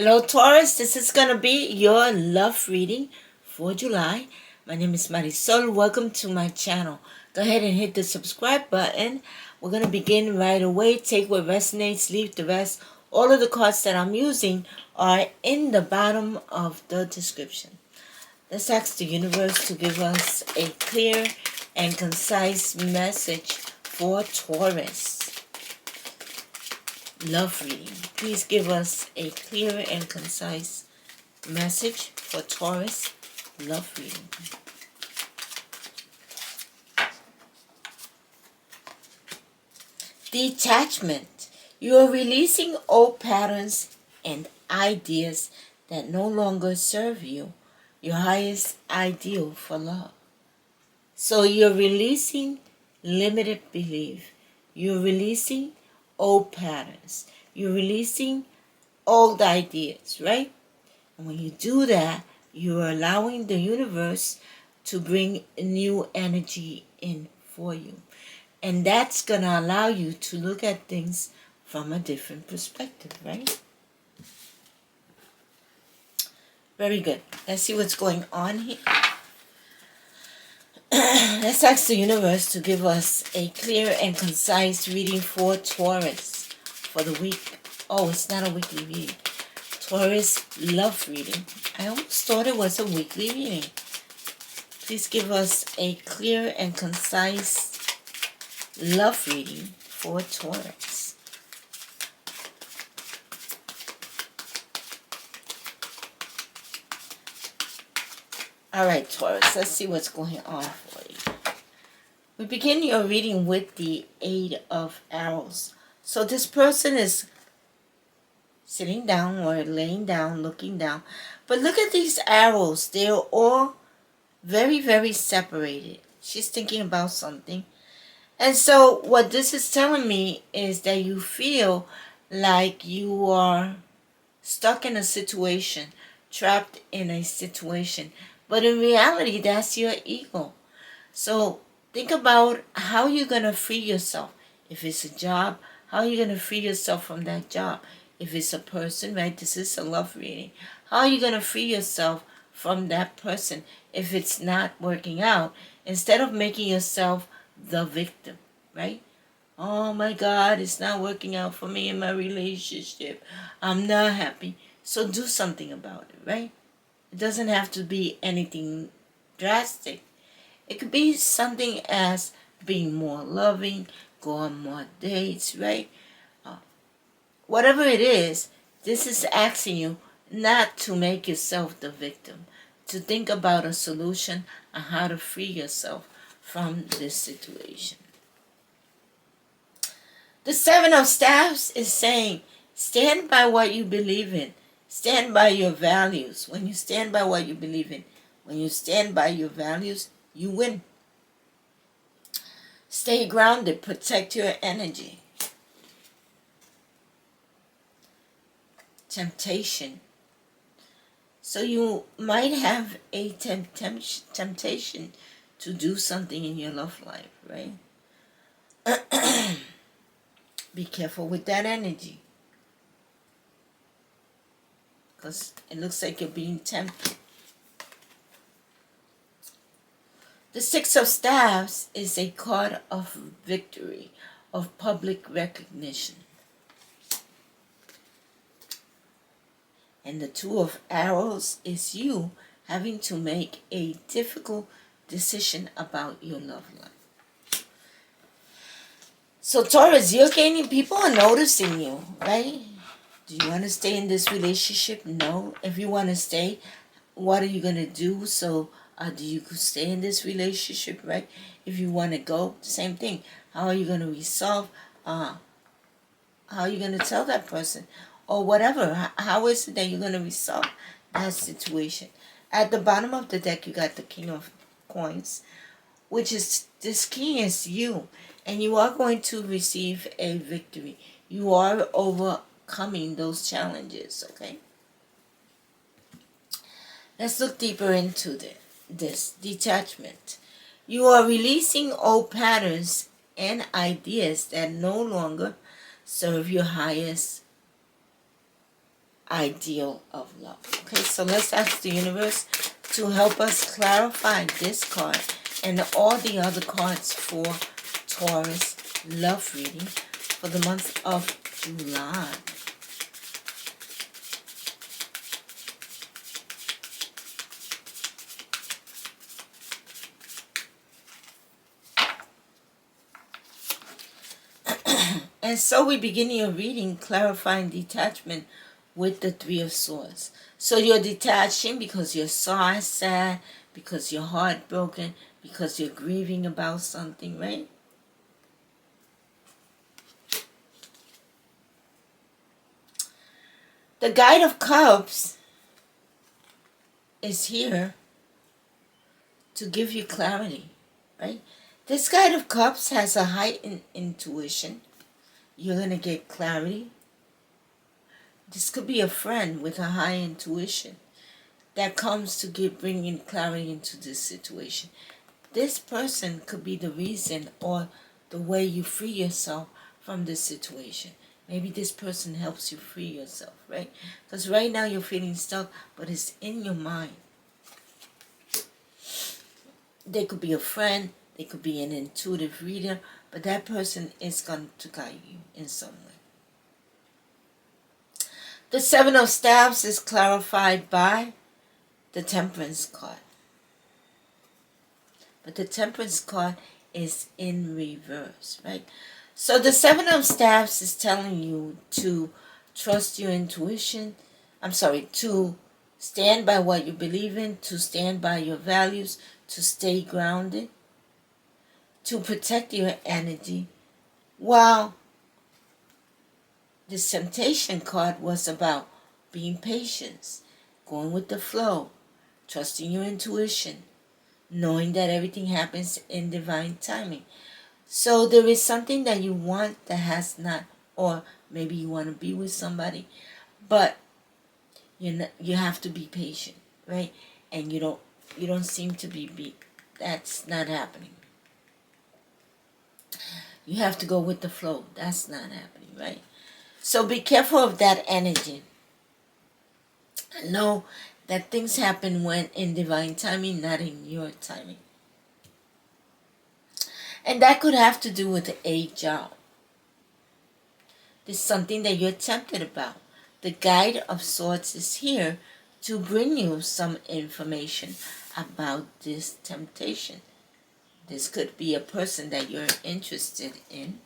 Hello Taurus, this is going to be your love reading for July. My name is Marisol. Welcome to my channel. Go ahead and hit the subscribe button. We're going to begin right away. Take what resonates, leave the rest. All of the cards that I'm using are in the bottom of the description. Let's ask the universe to give us a clear and concise message for Taurus. Love reading. Please give us a clear and concise message for Taurus love reading. Detachment. You are releasing old patterns and ideas that no longer serve you, your highest ideal for love. So you're releasing limited belief. You're releasing old patterns. You're releasing old ideas, right? And when you do that, you're allowing the universe to bring new energy in for you. And that's going to allow you to look at things from a different perspective, right? Very good. Let's see what's going on here. Let's ask the universe to give us a clear and concise reading for Taurus for the week. Oh, it's not a weekly reading. Taurus love reading. I almost thought it was a weekly reading. Please give us a clear and concise love reading for Taurus. Alright, Taurus, let's see what's going on for you. We begin your reading with the 8 of arrows. So this person is sitting down or laying down, looking down. But look at these arrows. They're all very, very separated. She's thinking about something. And so what this is telling me is that you feel like you are stuck in a situation, trapped in a situation. But in reality, that's your ego. So think about how you're going to free yourself. If it's a job, how are you going to free yourself from that job? If it's a person, right? This is a love reading. How are you going to free yourself from that person if it's not working out? Instead of making yourself the victim, right? Oh my God, it's not working out for me in my relationship. I'm not happy. So do something about it, right? It doesn't have to be anything drastic. It could be something as being more loving, go on more dates, right? Whatever it is, this is asking you not to make yourself the victim, to think about a solution on how to free yourself from this situation. The 7 of Staffs is saying, stand by what you believe in. Stand by your values. When you stand by what you believe in, when you stand by your values, you win. Stay grounded. Protect your energy. Temptation. So you might have a temptation to do something in your love life, right? Be careful with that energy, because it looks like you're being tempted. The 6 of Staffs is a card of victory, of public recognition. And the 2 of Arrows is you having to make a difficult decision about your love life. So Taurus, you're gaining, people are noticing you, right? Do you want to stay in this relationship? No. If you want to stay, what are you going to do? So do you stay in this relationship, right? If you want to go, same thing. How are you going to resolve? How are you going to tell that person? Or whatever. How is it that you're going to resolve that situation? At the bottom of the deck, you got the King of Coins, which is, this king is you. And you are going to receive a victory. You are overcoming those challenges, okay? Let's look deeper into this detachment. You are releasing old patterns and ideas that no longer serve your highest ideal of love. Okay, so let's ask the universe to help us clarify this card and all the other cards for Taurus love reading for the month of July. And so we begin your reading clarifying detachment with the Three of Swords. So you're detaching because you're sad, because you're heartbroken, because you're grieving about something, right? The Guide of Cups is here to give you clarity, right? This Guide of Cups has a heightened intuition. You're going to get clarity. This could be a friend with a high intuition that comes to bringing clarity into this situation. This person could be the reason or the way you free yourself from this situation. Maybe this person helps you free yourself, right? Because right now you're feeling stuck, but it's in your mind. They could be a friend, they could be an intuitive reader, but that person is going to guide you in some way. The Seven of Staves is clarified by the Temperance card. But the Temperance card is in reverse, right? So the Seven of Staves is telling you to trust your intuition. To stand by what you believe in, to stand by your values, to stay grounded, to protect your energy. While this Temptation card was about being patient, going with the flow, trusting your intuition, knowing that everything happens in divine timing. So there is something that you want that has not, or maybe you want to be with somebody, but you have to be patient, right? And you don't seem to be that's not happening. You have to go with the flow. That's not happening, right? So be careful of that energy. Know that things happen when in divine timing, not in your timing. And that could have to do with a job. There's something that you're tempted about. The Guide of Swords is here to bring you some information about this temptation. This could be a person that you're interested in.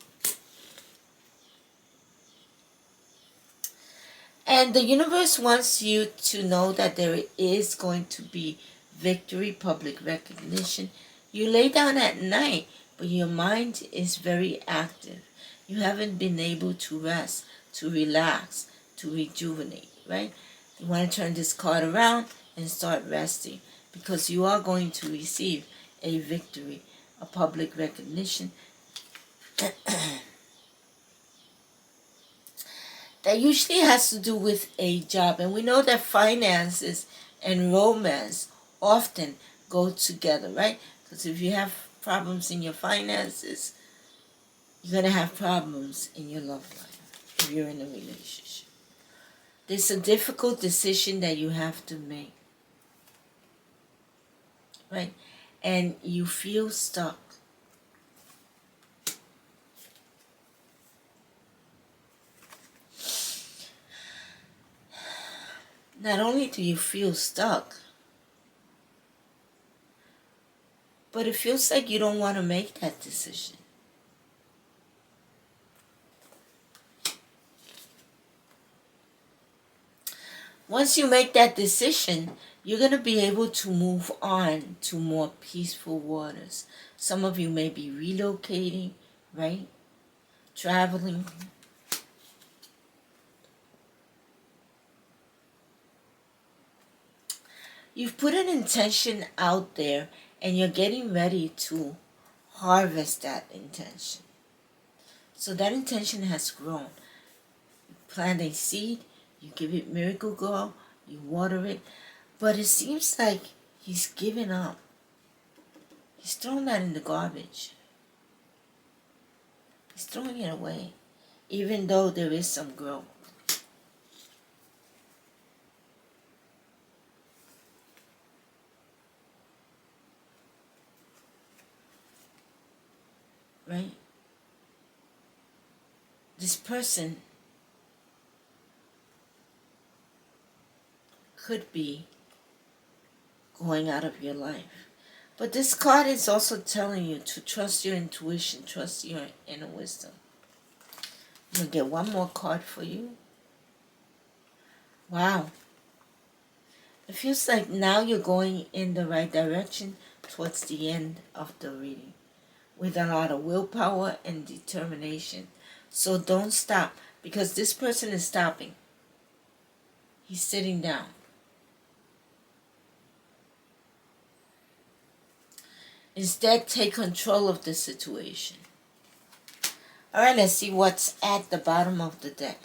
And the universe wants you to know that there is going to be victory, public recognition. You lay down at night, but your mind is very active. You haven't been able to rest, to relax, to rejuvenate, right? You want to turn this card around and start resting because you are going to receive a victory, a public recognition that usually has to do with a job. And we know that finances and romance often go together, right? Because if you have problems in your finances, you're going to have problems in your love life if you're in a relationship. There's a difficult decision that you have to make, right? And you feel stuck. Not only do you feel stuck, but it feels like you don't want to make that decision. Once you make that decision, you're going to be able to move on to more peaceful waters. Some of you may be relocating, right? Traveling. You've put an intention out there and you're getting ready to harvest that intention. So that intention has grown. You plant a seed, you give it miracle grow, you water it, but it seems like he's given up. He's throwing that in the garbage. He's throwing it away, even though there is some growth. right? This person could be going out of your life. But this card is also telling you to trust your intuition, trust your inner wisdom. I'm going to get one more card for you. Wow. It feels like now you're going in the right direction towards the end of the reading with a lot of willpower and determination. So don't stop, because this person is stopping. He's sitting down. Instead, take control of the situation. All right, let's see what's at the bottom of the deck.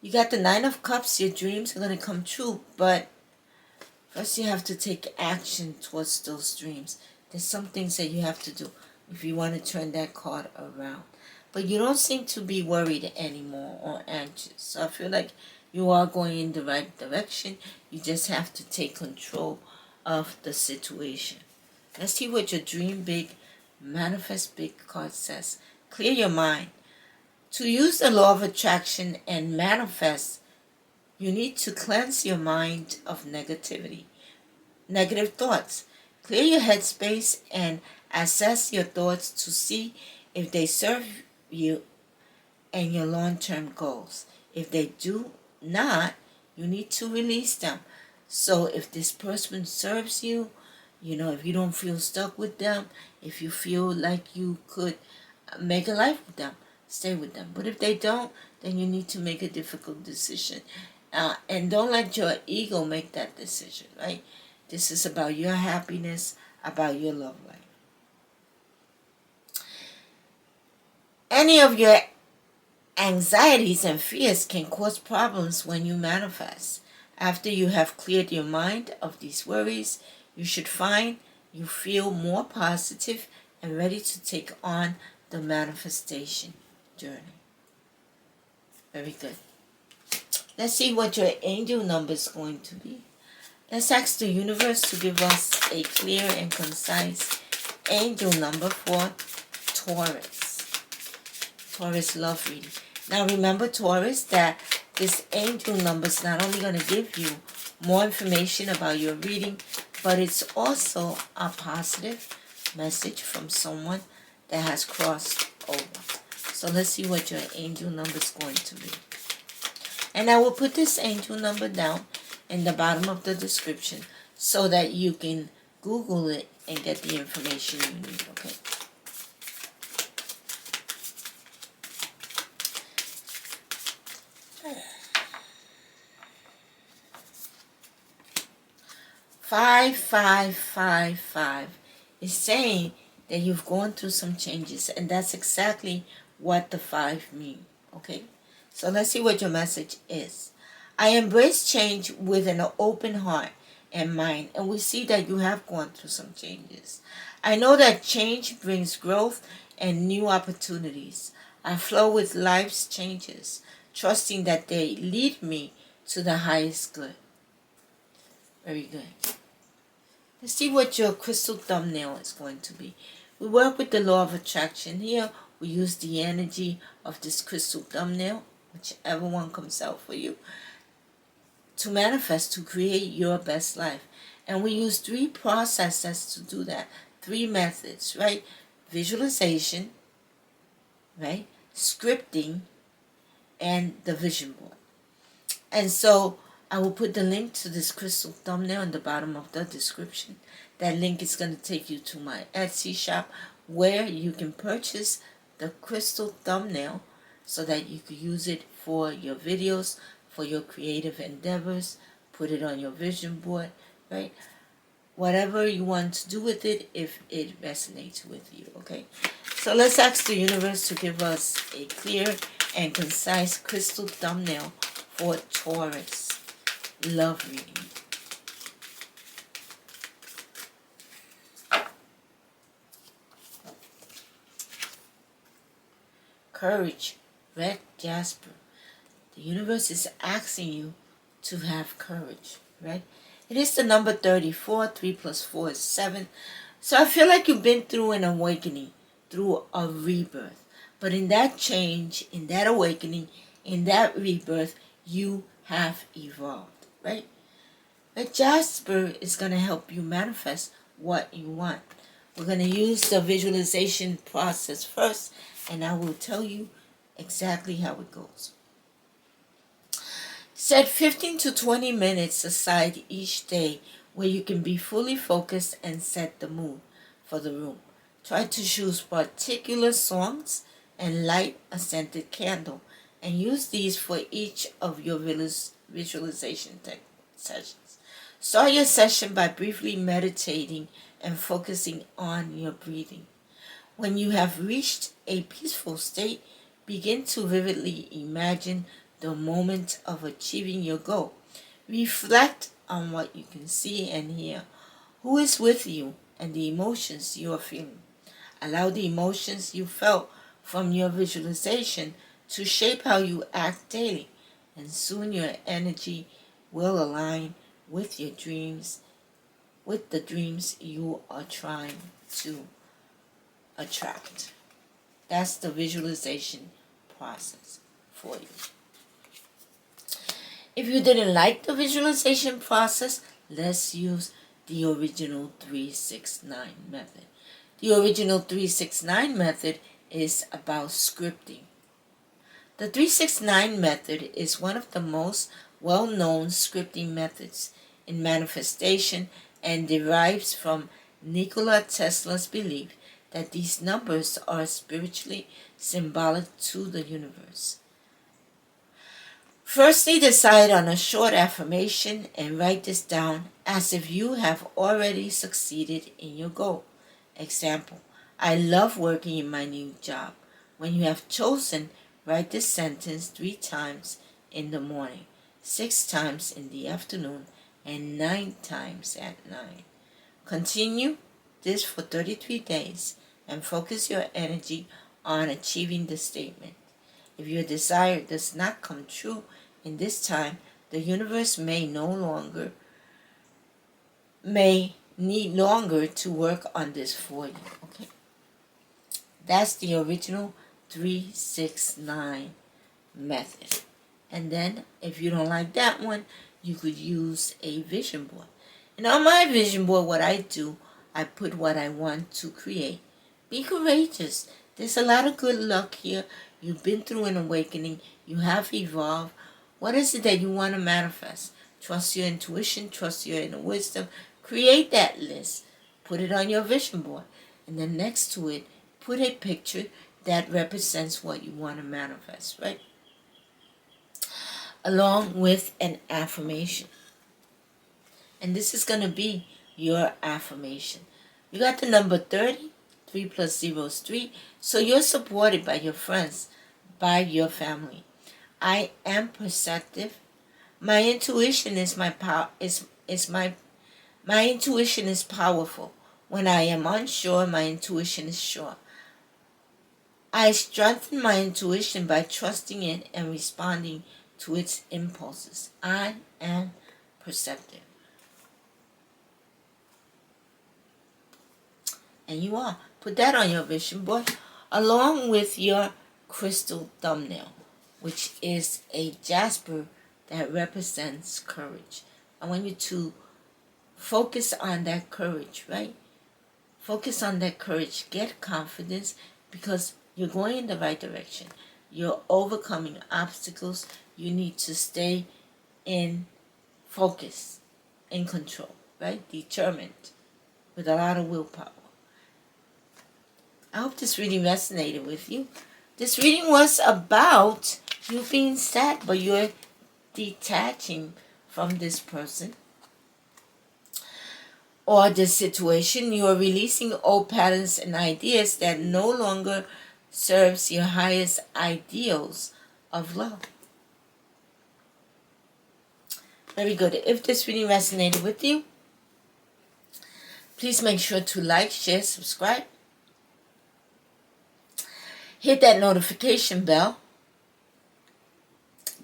You got the Nine of Cups. Your dreams are going to come true, but first you have to take action towards those dreams. There's some things that you have to do if you want to turn that card around. But you don't seem to be worried anymore or anxious. So I feel like you are going in the right direction. You just have to take control of the situation. Let's see what your dream big, manifest big card says. Clear your mind. To use the law of attraction and manifest, you need to cleanse your mind of negativity, negative thoughts. Clear your headspace and assess your thoughts to see if they serve you and your long-term goals. If they do not, you need to release them. So if this person serves you, if you don't feel stuck with them, if you feel like you could make a life with them, stay with them. But if they don't, then you need to make a difficult decision. And don't let your ego make that decision, right? This is about your happiness, about your love life. Any of your anxieties and fears can cause problems when you manifest. After you have cleared your mind of these worries, you should find you feel more positive and ready to take on the manifestation journey. Very good. Let's see what your angel number is going to be. Let's ask the universe to give us a clear and concise angel number for Taurus. Taurus love reading. Now remember, Taurus, that this angel number is not only going to give you more information about your reading, but it's also a positive message from someone that has crossed over. So let's see what your angel number is going to be. And I will put this angel number down in the bottom of the description so that you can Google it and get the information you need, okay? Five, 5, 5, 5 is saying that you've gone through some changes, and that's exactly what the 5 mean, okay? So let's see what your message is. I embrace change with an open heart and mind, and we see that you have gone through some changes. I know that change brings growth and new opportunities. I flow with life's changes, trusting that they lead me to the highest good. Very good. Let's see what your crystal thumbnail is going to be. We work with the law of attraction here. We use the energy of this crystal thumbnail, whichever one comes out for you, to manifest, to create your best life. And we use 3 processes to do that. 3 methods, right? Visualization, right? Scripting, and the vision board. And so I will put the link to this crystal thumbnail in the bottom of the description. That link is going to take you to my Etsy shop where you can purchase the crystal thumbnail so that you can use it for your videos, for your creative endeavors, put it on your vision board, right? Whatever you want to do with it, if it resonates with you, okay? So let's ask the universe to give us a clear and concise crystal thumbnail for Taurus love reading. Courage, red Jasper. The universe is asking you to have courage, right? It is the number 34. 3 plus 4 is 7. So I feel like you've been through an awakening, through a rebirth. But in that change, in that awakening, in that rebirth, you have evolved, right? But Jasper is going to help you manifest what you want. We're going to use the visualization process first, and I will tell you exactly how it goes. Set 15 to 20 minutes aside each day where you can be fully focused and set the mood for the room. Try to choose particular songs and light a scented candle, and use these for each of your visualization sessions. Start your session by briefly meditating and focusing on your breathing. When you have reached a peaceful state, begin to vividly imagine the moment of achieving your goal. Reflect on what you can see and hear, who is with you, and the emotions you are feeling. Allow the emotions you felt from your visualization to shape how you act daily, and soon your energy will align with your dreams, with the dreams you are trying to attract. That's the visualization process for you. If you didn't like the visualization process, let's use the original 369 method. The original 369 method is about scripting. The 369 method is one of the most well-known scripting methods in manifestation and derives from Nikola Tesla's belief that these numbers are spiritually symbolic to the universe. Firstly, decide on a short affirmation and write this down as if you have already succeeded in your goal. Example, I love working in my new job. When you have chosen, write this sentence 3 times in the morning, 6 times in the afternoon, and 9 times at night. Continue this for 33 days and focus your energy on achieving the statement. If your desire does not come true in this time, the universe may need longer to work on this for you. Okay, that's the original 369 method. And then, if you don't like that one, you could use a vision board. And on my vision board, what I do, I put what I want to create. Be courageous. There's a lot of good luck here. You've been through an awakening. You have evolved. What is it that you want to manifest? Trust your intuition. Trust your inner wisdom. Create that list. Put it on your vision board. And then next to it, put a picture that represents what you want to manifest, right? Along with an affirmation. And this is going to be your affirmation. You got the number 30. 3 plus 0 is 3. So you're supported by your friends, by your family. I am perceptive. My intuition is my intuition is powerful. When I am unsure, my intuition is sure. I strengthen my intuition by trusting it and responding to its impulses. I am perceptive. And you are. Put that on your vision board along with your crystal thumbnail, which is a jasper that represents courage. I want you to focus on that courage, right? Focus on that courage. Get confidence because you're going in the right direction. You're overcoming obstacles. You need to stay in focus, in control, right? Determined, with a lot of willpower. I hope this reading resonated with you. This reading was about you being sad, but you're detaching from this person or this situation. You are releasing old patterns and ideas that no longer serves your highest ideals of love. Very good. If this reading resonated with you, please make sure to like, share, subscribe. Hit that notification bell.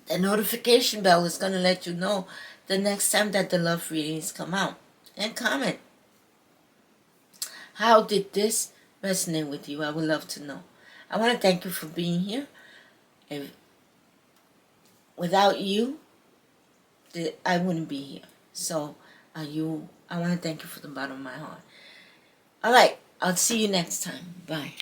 The notification bell is going to let you know the next time that the love readings come out. And comment. How did this resonate with you? I would love to know. I want to thank you for being here. If, without you, I wouldn't be here. So, I want to thank you from the bottom of my heart. All right. I'll see you next time. Bye.